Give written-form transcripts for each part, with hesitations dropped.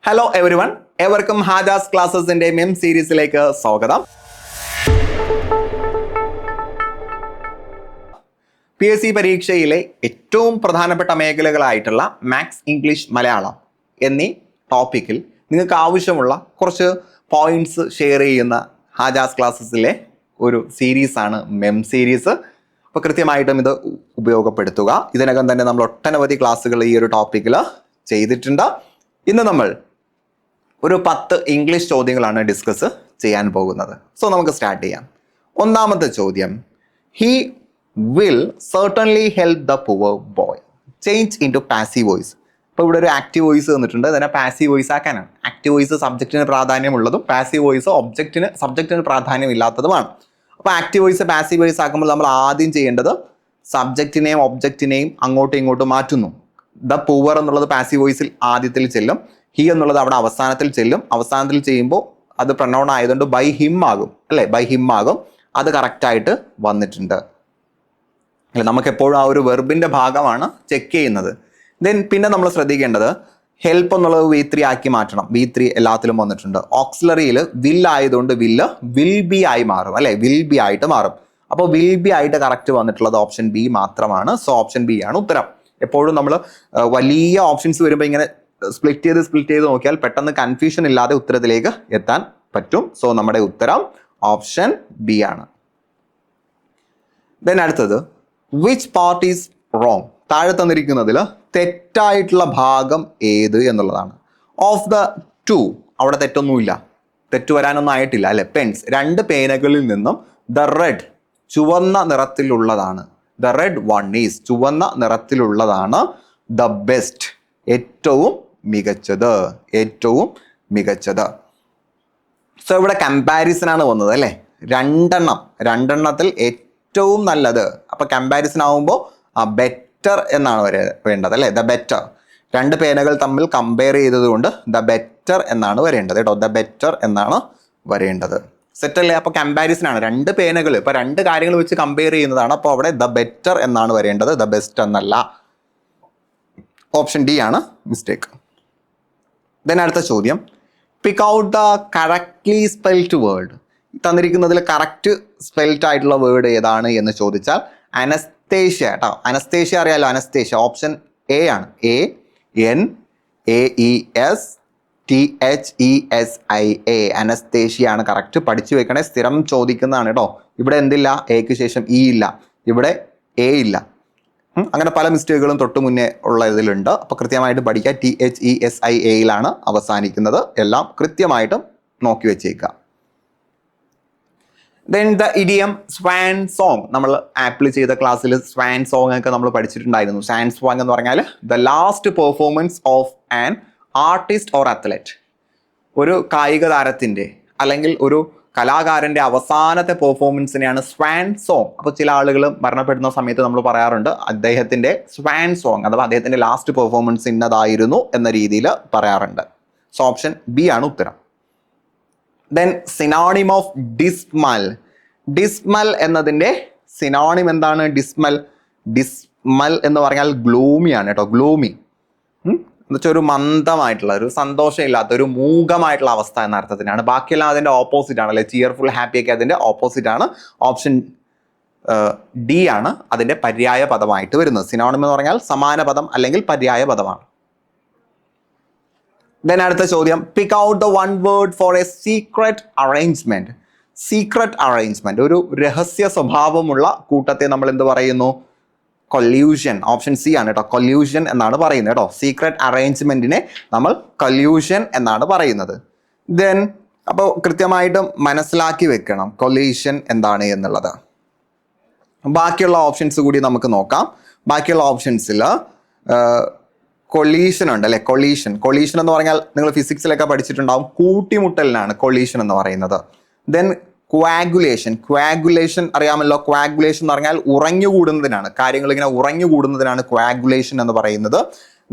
Hello every one, ഏവർക്കും ഹാജാസ് ക്ലാസ്സസിന്റെ മെം സീരീസിലേക്ക് സ്വാഗതം. PSC പരീക്ഷയിലെ ഏറ്റവും പ്രധാനപ്പെട്ട മേഖലകളായിട്ടുള്ള മാത്സ്, ഇംഗ്ലീഷ്, മലയാളം എന്നീ ടോപ്പിക്കിൽ നിങ്ങൾക്ക് ആവശ്യമുള്ള കുറച്ച് പോയിന്റ്സ് ഷെയർ ചെയ്യുന്ന ഹാജാസ് ക്ലാസ്സസിലെ ഒരു സീരീസാണ് മെം സീരീസ്. അപ്പോൾ കൃത്യമായിട്ടും ഇത് ഉപയോഗപ്പെടുത്തുക. ഇതിനകം തന്നെ നമ്മൾ ഒട്ടനവധി ക്ലാസ്സുകൾ ഈ ഒരു ടോപ്പിക്കിൽ ചെയ്തിട്ടുണ്ട്. ഇന്ന് നമ്മൾ ഒരു 10 ഇംഗ്ലീഷ് ചോദ്യങ്ങളാണ് ഡിസ്കസ് ചെയ്യാൻ പോകുന്നത്. സോ നമുക്ക് സ്റ്റാർട്ട് ചെയ്യാം. ഒന്നാമത്തെ ചോദ്യം, he will certainly help the poor boy. Change in to passive voice. ഇപ്പോൾ ഇവിടെ ഒരു ആക്റ്റീവ് വോയിസ് തന്നിട്ടുണ്ട്, അതിനെ പാസീവ് വോയിസ് ആക്കാനാണ്. ആക്റ്റീവ് വോയിസ് സബ്ജക്റ്റിന് പ്രാധാന്യമുള്ളതും പാസീവ് വോയിസ് സബ്ജക്റ്റിന് പ്രാധാന്യമില്ലാത്തതുമാണ്. അപ്പോൾ ആക്റ്റീവ് വോയിസ് പാസീവ് വോയിസ് ആക്കുമ്പോൾ നമ്മൾ ആദ്യം ചെയ്യേണ്ടത് സബ്ജക്റ്റിനെയും ഒബ്ജക്റ്റിനെയും അങ്ങോട്ടും ഇങ്ങോട്ടും മാറ്റുന്നു. ദ പുവർ എന്നുള്ളത് പാസീവ് വോയിസിൽ ആദ്യത്തിൽ ചെല്ലും, ഹി എന്നുള്ളത് അവിടെ അവസാനത്തിൽ ചെല്ലും. അവസാനത്തിൽ ചെയ്യുമ്പോൾ അത് പ്രൊനൗൺ ആയതുകൊണ്ട് ബൈ ഹിം ആകും, അല്ലേ? ബൈ ഹിം ആകും. അത് കറക്റ്റായിട്ട് വന്നിട്ടുണ്ട്, അല്ലെ? നമുക്ക് എപ്പോഴും ആ ഒരു വെർബിന്റെ ഭാഗമാണ് ചെക്ക് ചെയ്യുന്നത്. പിന്നെ നമ്മൾ ശ്രദ്ധിക്കേണ്ടത് ഹെൽപ്പ് എന്നുള്ളത് V3 ആക്കി മാറ്റണം. V3 എല്ലാത്തിലും വന്നിട്ടുണ്ട്. ഓക്സിലറിയിൽ വിൽ ആയതുകൊണ്ട് വിൽ ബി ആയി മാറും, അല്ലെ? വിൽ ബി ആയിട്ട് മാറും. അപ്പോൾ വിൽ ബി ആയിട്ട് കറക്റ്റ് വന്നിട്ടുള്ളത് ഓപ്ഷൻ ബി മാത്രമാണ്. സോ ഓപ്ഷൻ ബി ആണ് ഉത്തരം. എപ്പോഴും നമ്മൾ വലിയ ഓപ്ഷൻസ് വരുമ്പോൾ ഇങ്ങനെ സ്പ്ലിറ്റ് ചെയ്ത് നോക്കിയാൽ പെട്ടെന്ന് കൺഫ്യൂഷൻ ഇല്ലാതെ ഉത്തരത്തിലേക്ക് എത്താൻ പറ്റും. സോ നമ്മുടെ ഉത്തരം ഓപ്ഷൻ ബി ആണ്. അടുത്തത്, വിച്ച് പാർട്ട് ഈസ് റോങ്? താഴെ തന്നിരിക്കുന്നതിൽ തെറ്റായിട്ടുള്ള ഭാഗം ഏത് എന്നുള്ളതാണ്. ഓഫ് ദ 2 അവിടെ തെറ്റൊന്നുമില്ല, തെറ്റ് വരാനൊന്നും ആയിട്ടില്ല, അല്ലെ? പെൻസ്, 2 പേനകളിൽ നിന്നും ദ റെഡ് ചുവന്ന നിറത്തിലുള്ളതാണ്. ദ റെഡ് വൺ ഈസ് ചുവന്ന നിറത്തിലുള്ളതാണ് ദ ബെസ്റ്റ് ഏറ്റവും മികച്ചത്. സോ ഇവിടെ കമ്പാരിസൺ ആണ് വന്നത്, അല്ലേ? രണ്ടെണ്ണത്തിൽ ഏറ്റവും നല്ലത്. അപ്പൊ കമ്പാരിസൺ ആവുമ്പോൾ ബെറ്റർ എന്നാണ് വേണ്ടത്, അല്ലേ? The better. 2 പേനകൾ തമ്മിൽ കമ്പയർ ചെയ്തതുകൊണ്ട് ദ ബെറ്റർ എന്നാണ് വരേണ്ടത് കേട്ടോ. ദ ബെറ്റർ എന്നാണ് വരേണ്ടത്. സെറ്റ് അല്ലേ? അപ്പൊ കമ്പാരിസൺ ആണ്. 2 പേനകൾ, ഇപ്പൊ 2 കാര്യങ്ങൾ വെച്ച് കമ്പയർ ചെയ്യുന്നതാണ്. അപ്പോൾ അവിടെ ദ ബെറ്റർ എന്നാണ് വരേണ്ടത്, ദ ബെസ്റ്റ് എന്നല്ല. ഓപ്ഷൻ ഡി ആണ് മിസ്റ്റേക്ക്. അടുത്ത ചോദ്യം, pick out the correctly spelled word. തന്നിരിക്കുന്നതിൽ കറക്റ്റ് സ്പെൽഡ് ആയിട്ടുള്ള വേർഡ് ഏതാണ് എന്ന് ചോദിച്ചാൽ അനസ്തേഷ്യ കേട്ടോ. അനസ്തേഷ്യ അറിയാലോ, അനസ്തേഷ്യ. ഓപ്ഷൻ എ ആണ്. ANAESTHESIA അനസ്തേഷ്യ ആണ് കറക്റ്റ്. പഠിച്ചു വെക്കണേ, സ്ഥിരം ചോദിക്കുന്നതാണ് കേട്ടോ. ഇവിടെ എന്തില്ല? എക്ക് ശേഷം ഇ ഇല്ല, ഇവിടെ എ ഇല്ല. അങ്ങനെ പല മിസ്റ്റേക്കുകളും തൊട്ട് മുന്നേ ഉള്ള ഇതിലുണ്ട്. അപ്പോൾ കൃത്യമായിട്ട് പഠിക്കുക. THESIA അവസാനിക്കുന്നത്. എല്ലാം കൃത്യമായിട്ടും നോക്കി വെച്ചേക്കുക. The idiom swan song. നമ്മൾ ആപ്ലൈ ചെയ്ത ക്ലാസ്സിൽ സ്വാൻ സോങ് ഒക്കെ നമ്മൾ പഠിച്ചിട്ടുണ്ടായിരുന്നു. സ്വാൻ സോങ് എന്ന് പറഞ്ഞാൽ the last performance of an artist or athlete. ഒരു കായിക താരത്തിൻ്റെ അല്ലെങ്കിൽ ഒരു കലാകാരന്റെ അവസാനത്തെ പെർഫോമൻസിനെയാണ് സ്വാൻ സോങ്. അപ്പോൾ ചില ആളുകൾ മരണപ്പെടുന്ന സമയത്ത് നമ്മൾ പറയാറുണ്ട് അദ്ദേഹത്തിന്റെ സ്വാൻ സോങ് അഥവാ അദ്ദേഹത്തിന്റെ ലാസ്റ്റ് പെർഫോമൻസ് ഇന്നതായിരുന്നു എന്ന രീതിയിൽ പറയാറുണ്ട്. സോ ഓപ്ഷൻ ബി ആണ് ഉത്തരം. Synonym of dismal. ഡിസ്മൽ എന്നതിന്റെ സിനോണിം എന്താണ്? ഡിസ്മൽ എന്ന് പറഞ്ഞാൽ ഗ്ലൂമി ആണ് കേട്ടോ. ഗ്ലൂമി എന്നുവെച്ചാൽ ഒരു മന്ദമായിട്ടുള്ള, ഒരു സന്തോഷമില്ലാത്ത, ഒരു മൂകമായിട്ടുള്ള അവസ്ഥ എന്ന അർത്ഥത്തിനാണ്. ബാക്കിയെല്ലാം അതിന്റെ ഓപ്പോസിറ്റ് ആണ്, അല്ലെ? ചിയർഫുൾ, ഹാപ്പി ഒക്കെ അതിന്റെ ഓപ്പോസിറ്റ് ആണ്. ഓപ്ഷൻ ഡി ആണ് അതിന്റെ പര്യായ പദമായിട്ട് വരുന്നത്. സിനോണിം എന്ന് പറഞ്ഞാൽ സമാന പദം അല്ലെങ്കിൽ പര്യായ പദമാണ്. അടുത്ത ചോദ്യം, pick out the one word for A secret arrangement. Secret arrangement, ഒരു രഹസ്യ സ്വഭാവമുള്ള കൂട്ടത്തെ നമ്മൾ എന്ത് പറയുന്നു? കൊല്യൂഷൻ. ഓപ്ഷൻ സി ആണ് കേട്ടോ. കൊല്യൂഷൻ എന്നാണ് പറയുന്നത് കേട്ടോ. സീക്രട്ട് അറേഞ്ച്മെന്റിനെ നമ്മൾ കൊല്യൂഷൻ എന്നാണ് പറയുന്നത്. അപ്പോൾ കൃത്യമായിട്ടും മനസ്സിലാക്കി വെക്കണം കൊല്യൂഷൻ എന്താണ് എന്നുള്ളത്. ബാക്കിയുള്ള ഓപ്ഷൻസ് കൂടി നമുക്ക് നോക്കാം. ബാക്കിയുള്ള ഓപ്ഷൻസിൽ കൊളീഷൻ ഉണ്ട്, അല്ലെ? കൊളീഷൻ എന്ന് പറഞ്ഞാൽ നിങ്ങൾ ഫിസിക്സിലൊക്കെ പഠിച്ചിട്ടുണ്ടാവും. കൂട്ടിമുട്ടലിനാണ് കൊളീഷൻ എന്ന് പറയുന്നത്. ക്വാഗുലേഷൻ അറിയാമല്ലോ. ക്വാഗുലേഷൻ എന്ന് പറഞ്ഞാൽ ഉറഞ്ഞുകൂടുന്നതിനാണ്. കാര്യങ്ങൾ ഇങ്ങനെ ഉറഞ്ഞുകൂടുന്നതിനാണ് ക്വാഗുലേഷൻ എന്ന് പറയുന്നത്.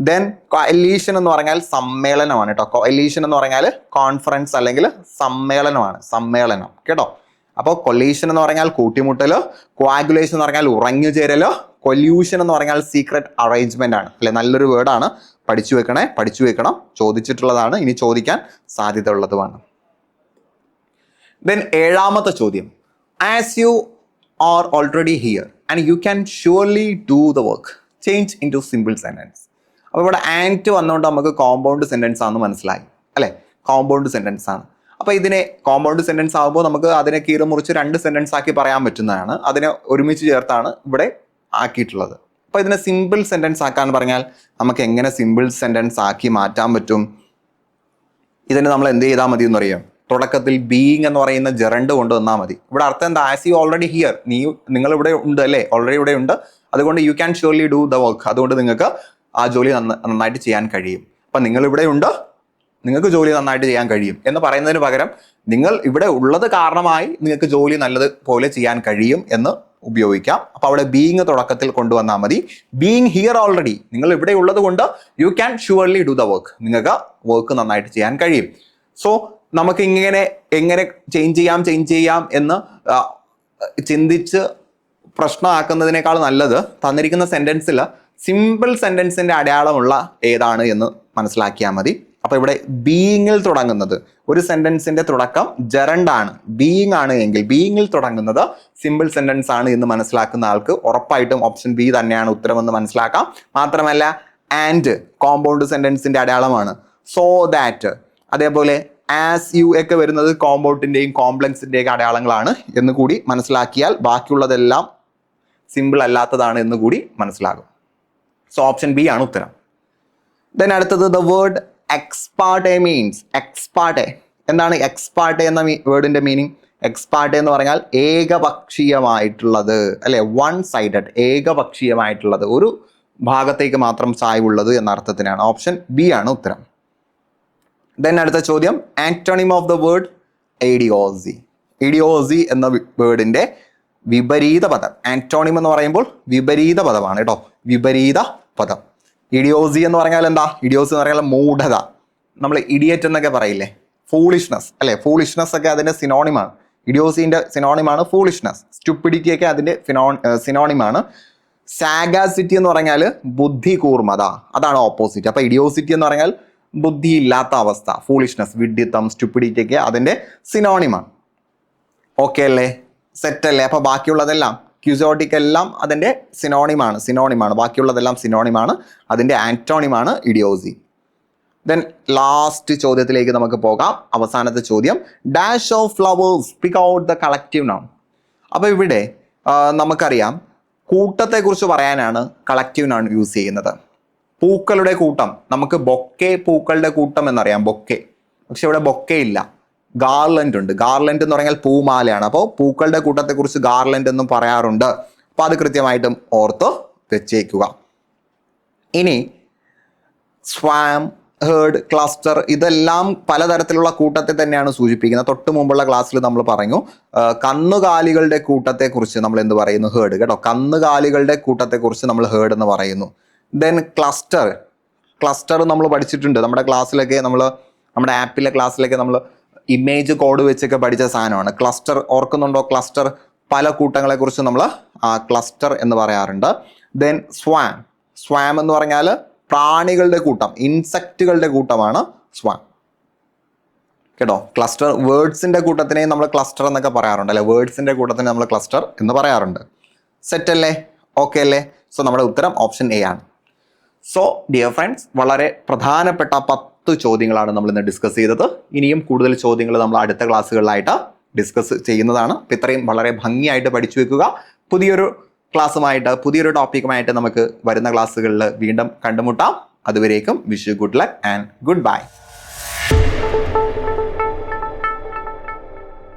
കൊലീഷൻ എന്ന് പറഞ്ഞാൽ സമ്മേളനമാണ് കേട്ടോ. കൊലീഷൻ എന്ന് പറഞ്ഞാൽ കോൺഫറൻസ് അല്ലെങ്കിൽ സമ്മേളനം കേട്ടോ. അപ്പോൾ കൊലീഷൻ എന്ന് പറഞ്ഞാൽ കൂട്ടിമുട്ടലോ, ക്വാഗുലേഷൻ എന്ന് പറഞ്ഞാൽ ഉറഞ്ഞു ചേരലോ, കൊല്യൂഷൻ എന്ന് പറഞ്ഞാൽ സീക്രട്ട് അറേഞ്ച്മെന്റ് ആണ്, അല്ലെ? നല്ലൊരു വേർഡാണ്, പഠിച്ചു വെക്കണം. ചോദിച്ചിട്ടുള്ളതാണ്, ഇനി ചോദിക്കാൻ സാധ്യത ഉള്ളതുമാണ്. ദെൻ ഏഴാമത്തെ ചോദ്യം, as you are already here and you can surely do the work, change in to simple sentence. അപ്പോൾ ഇവിടെ ആൻഡ് വന്നുകൊണ്ട് നമുക്ക് കോമ്പൗണ്ട് സെൻറ്റൻസ് ആണെന്ന് മനസ്സിലായി അല്ലേ? കോമ്പൗണ്ട് സെൻറ്റൻസ് ആണ്. അപ്പോൾ ഇതിനെ കോമ്പൗണ്ട് സെൻറ്റൻസ് ആകുമ്പോൾ നമുക്ക് അതിനെ കീറി മുറിച്ച് 2 സെൻറ്റൻസ് ആക്കി പറയാൻ പറ്റുന്നതാണ്. അതിനെ ഒരുമിച്ച് ചേർത്താണ് ഇവിടെ ആക്കിയിട്ടുള്ളത്. അപ്പോൾ ഇതിനെ സിമ്പിൾ സെൻറ്റൻസ് ആക്കാൻ പറഞ്ഞാൽ നമുക്ക് എങ്ങനെ സിമ്പിൾ സെൻറ്റൻസ് ആക്കി മാറ്റാൻ പറ്റും? ഇതിന് നമ്മൾ എന്ത് ചെയ്താൽ മതി എന്നറിയാം? തുടക്കത്തിൽ ബീയിങ് എന്ന് പറയുന്ന ജെറണ്ട് കൊണ്ടുവന്നാൽ മതി. ഇവിടെ അർത്ഥം എന്താ? ആസ് യു ഓൾറെഡി ഹിയർ, നിങ്ങൾ ഇവിടെ ഉണ്ട് അല്ലേ? ഓൾറെഡി ഇവിടെ ഉണ്ട്, അതുകൊണ്ട് U can surely do the work. അതുകൊണ്ട് നിങ്ങൾക്ക് ആ ജോലി നന്നായിട്ട് ചെയ്യാൻ കഴിയും. അപ്പം നിങ്ങൾ ഇവിടെ ഉണ്ട്, നിങ്ങൾക്ക് ജോലി നന്നായിട്ട് ചെയ്യാൻ കഴിയും എന്ന് പറയുന്നതിന് പകരം നിങ്ങൾ ഇവിടെ ഉള്ളത് കാരണമായി നിങ്ങൾക്ക് ജോലി നല്ലതുപോലെ ചെയ്യാൻ കഴിയും എന്ന് ഉപയോഗിക്കാം. അപ്പോൾ അവിടെ ബീയിങ് തുടക്കത്തിൽ കൊണ്ടുവന്നാൽ മതി. ബീയിങ് ഹിയർ ഓൾറെഡി, നിങ്ങൾ ഇവിടെ ഉള്ളത് കൊണ്ട് U can surely do the work, നിങ്ങൾക്ക് വർക്ക് നന്നായിട്ട് ചെയ്യാൻ കഴിയും. സോ നമുക്ക് എങ്ങനെ ചേഞ്ച് ചെയ്യാം എന്ന് ചിന്തിച്ച് പ്രശ്നമാക്കുന്നതിനേക്കാൾ നല്ലത് തന്നിരിക്കുന്ന സെൻറ്റൻസിൽ സിമ്പിൾ സെൻറ്റൻസിൻ്റെ അടയാളമുള്ള ഏതാണ് എന്ന് മനസ്സിലാക്കിയാൽ മതി. അപ്പോൾ ഇവിടെ ബീയിങ്ങിൽ തുടങ്ങുന്നത്, ഒരു സെൻറ്റൻസിൻ്റെ തുടക്കം ജെറണ്ടാണ്, ബീയിങ് ആണ് എങ്കിൽ ബീയിങ്ങിൽ തുടങ്ങുന്നത് സിമ്പിൾ സെൻറ്റൻസ് ആണ് എന്ന് മനസ്സിലാക്കുന്ന ആൾക്ക് ഉറപ്പായിട്ടും ഓപ്ഷൻ ബി തന്നെയാണ് ഉത്തരമെന്ന് മനസ്സിലാക്കാം. മാത്രമല്ല ആൻഡ് കോമ്പൗണ്ട് സെൻറ്റൻസിൻ്റെ അടയാളമാണ്. സോ ദാറ്റ്, അതേപോലെ ആസ് യു ഒക്കെ വരുന്നത് കോമ്പൗണ്ടിൻ്റെയും കോംപ്ലക്സിൻ്റെയും അടയാളങ്ങളാണ് എന്ന് കൂടി മനസ്സിലാക്കിയാൽ ബാക്കിയുള്ളതെല്ലാം സിമ്പിൾ അല്ലാത്തതാണ് എന്ന് കൂടി മനസ്സിലാകും. സോ ഓപ്ഷൻ ബി ആണ് ഉത്തരം. ദെൻ അടുത്തത് ദ വേർഡ് എക്സ്പാർട്ടെ മീൻസ്. എക്സ്പാർട്ടെ എന്താണ്? എക്സ്പാർട്ടെ എന്ന വേർഡിന്റെ മീനിങ്, എക്സ്പാർട്ടെ എന്ന് പറഞ്ഞാൽ ഏകപക്ഷീയമായിട്ടുള്ളത് അല്ലെ, വൺ സൈഡഡ്, ഏകപക്ഷീയമായിട്ടുള്ളത്, ഒരു ഭാഗത്തേക്ക് മാത്രം ചായ്വുള്ളത് എന്ന അർത്ഥത്തിനാണ്. ഓപ്ഷൻ ബി ആണ് ഉത്തരം. ദെൻ അടുത്ത ചോദ്യം, antonym of the word ideology. Ideology എന്ന വേർഡിന്റെ വിപരീത പദം. ആന്റോണിം എന്ന് പറയുമ്പോൾ വിപരീത പദമാണ് കേട്ടോ, വിപരീത പദം. ഇഡിയോസി എന്ന് പറഞ്ഞാൽ എന്താ? ഇഡിയോസി എന്ന് പറഞ്ഞാൽ മൂഢത. നമ്മൾ ഇഡിയറ്റ് എന്നൊക്കെ പറയില്ലേ, ഫൂളിഷ്നെസ് അല്ലെ? ഫൂളിഷ്നെസ് ഒക്കെ അതിന്റെ സിനോണിമാണ്. ഇഡിയോസിന്റെ സിനോണിമാണ് ഫൂളിഷ്നെസ്. സ്റ്റുപ്പിഡിറ്റി ഒക്കെ അതിന്റെ സിനോണിമാണ്. സാഗാസിറ്റി എന്ന് പറഞ്ഞാൽ ബുദ്ധി കൂർമ്മത, അതാണ് ഓപ്പോസിറ്റ്. അപ്പൊ ഇഡിയോസിറ്റി എന്ന് പറഞ്ഞാൽ ബുദ്ധി ഇല്ലാത്ത അവസ്ഥ, ഫൂളിഷ്നെസ്, വിഡ്ഢിത്തം, സ്റ്റുപ്പിഡിറ്റി ഒക്കെ അതിന്റെ സിനോണിമാണ്. ഓക്കെ അല്ലേ? സെറ്റ് അല്ലേ? അപ്പൊ ബാക്കിയുള്ളതെല്ലാം ക്യൂസോട്ടിക് എല്ലാം അതിൻ്റെ സിനോണിമാണ്. ബാക്കിയുള്ളതെല്ലാം സിനോണിമാണ്, അതിൻ്റെ ആന്റോണിമാണ് ഇഡിയോസി. ദെൻ ലാസ്റ്റ് ചോദ്യത്തിലേക്ക് നമുക്ക് പോകാം. അവസാനത്തെ ചോദ്യം, dash of flowers pick out the collective noun. അപ്പോൾ ഇവിടെ നമുക്കറിയാം കൂട്ടത്തെക്കുറിച്ച് പറയാനാണ് കളക്റ്റീവ് നൗൺ യൂസ് ചെയ്യുന്നത്. പൂക്കളുടെ കൂട്ടം, നമുക്ക് ബൊക്കെ, പൂക്കളുടെ കൂട്ടം എന്നറിയാം, ബൊക്കെ. പക്ഷെ ഇവിടെ ബൊക്കെ ഇല്ല, ഗാർലൻഡ് ഉണ്ട്. ഗാർലൻഡ് എന്ന് പറഞ്ഞാൽ പൂമാലയാണ്. അപ്പോൾ പൂക്കളുടെ കൂട്ടത്തെക്കുറിച്ച് ഗാർലൻഡ് എന്നും പറയാറുണ്ട്. അപ്പോൾ അത് കൃത്യമായിട്ടും ഓർത്ത് വെച്ചേക്കുക. ഇനി സ്വാം, ഹേർഡ്, ക്ലസ്റ്റർ ഇതെല്ലാം പലതരത്തിലുള്ള കൂട്ടത്തെ തന്നെയാണ് സൂചിപ്പിക്കുന്നത്. തൊട്ട് മുമ്പുള്ള ക്ലാസ്സിൽ നമ്മൾ പറഞ്ഞു കന്നുകാലികളുടെ കൂട്ടത്തെക്കുറിച്ച് നമ്മൾ എന്ത് പറയുന്നു? ഹേർഡ് കേട്ടോ. കന്നുകാലികളുടെ കൂട്ടത്തെക്കുറിച്ച് നമ്മൾ ഹേർഡ് എന്ന് പറയുന്നു. ദെൻ ക്ലസ്റ്റർ നമ്മൾ പഠിച്ചിട്ടുണ്ട് നമ്മുടെ ക്ലാസ്സിലൊക്കെ, നമ്മുടെ ആപ്പിലെ ക്ലാസ്സിലൊക്കെ നമ്മൾ ഇമേജ് കോഡ് വെച്ചൊക്കെ പഠിച്ച സാധനമാണ് ക്ലസ്റ്റർ. ഓർക്കുന്നുണ്ടോ? ക്ലസ്റ്റർ പല കൂട്ടങ്ങളെക്കുറിച്ച് നമ്മൾ ക്ലസ്റ്റർ എന്ന് പറയാറുണ്ട്. ദെൻ സ്വാം എന്ന് പറഞ്ഞാൽ പ്രാണികളുടെ കൂട്ടം, ഇൻസെക്റ്റുകളുടെ കൂട്ടമാണ് സ്വാം കേട്ടോ. ക്ലസ്റ്റർ വേർഡ്സിന്റെ കൂട്ടത്തിനെ നമ്മൾ ക്ലസ്റ്റർ എന്നൊക്കെ പറയാറുണ്ട് അല്ലെ, വേർഡ്സിന്റെ കൂട്ടത്തിനെ നമ്മൾ ക്ലസ്റ്റർ എന്ന് പറയാറുണ്ട്. സെറ്റ് അല്ലേ? ഓക്കെ അല്ലേ? സോ നമ്മുടെ ഉത്തരം ഓപ്ഷൻ എ ആണ്. സോ ഡിയർ ഫ്രണ്ട്സ്, വളരെ പ്രധാനപ്പെട്ട 10 ചോദ്യങ്ങളാണ് നമ്മൾ ഇന്ന് ഡിസ്കസ് ചെയ്തത്. ഇനിയും കൂടുതൽ ചോദ്യങ്ങൾ നമ്മൾ അടുത്ത ക്ലാസ്സുകളിലായിട്ട് ഡിസ്കസ് ചെയ്യുന്നതാണ്. അപ്പം ഇത്രയും വളരെ ഭംഗിയായിട്ട് പഠിച്ചു വെക്കുക. പുതിയൊരു ക്ലാസ്സുമായിട്ട്, പുതിയൊരു ടോപ്പിക്കുമായിട്ട് നമുക്ക് വരുന്ന ക്ലാസ്സുകളിൽ വീണ്ടും കണ്ടുമുട്ടാം. അതുവരേക്കും wish you good luck and good bye.